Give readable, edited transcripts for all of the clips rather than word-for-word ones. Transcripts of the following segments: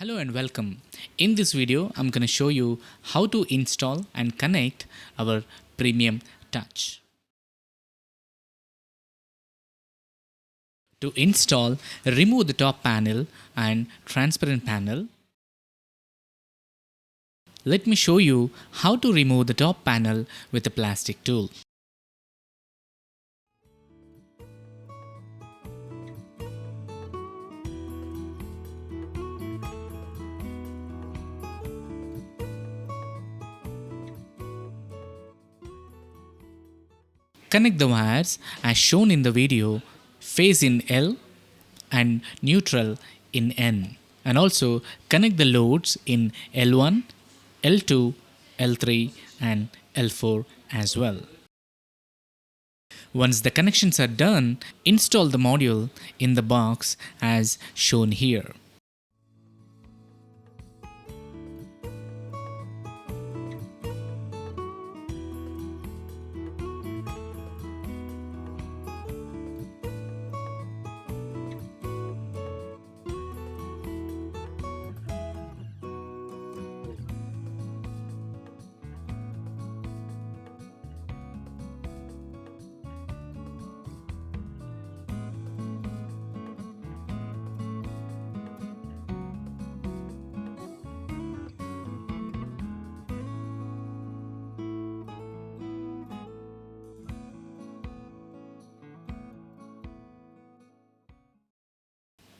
Hello and welcome. In this video, I'm going to show you how to install and connect our Premium Touch. To install, remove the top panel and transparent panel. Let me show you how to remove the top panel with a plastic tool. Connect the wires as shown in the video, phase in L and neutral in N, and also connect the loads in L1, L2, L3 and L4 as well. Once the connections are done, install the module in the box as shown here.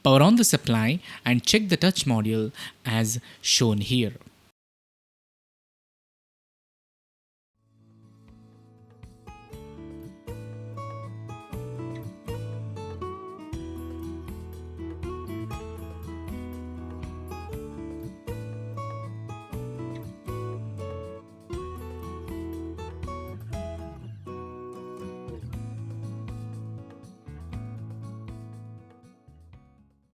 Power on the supply and check the touch module as shown here.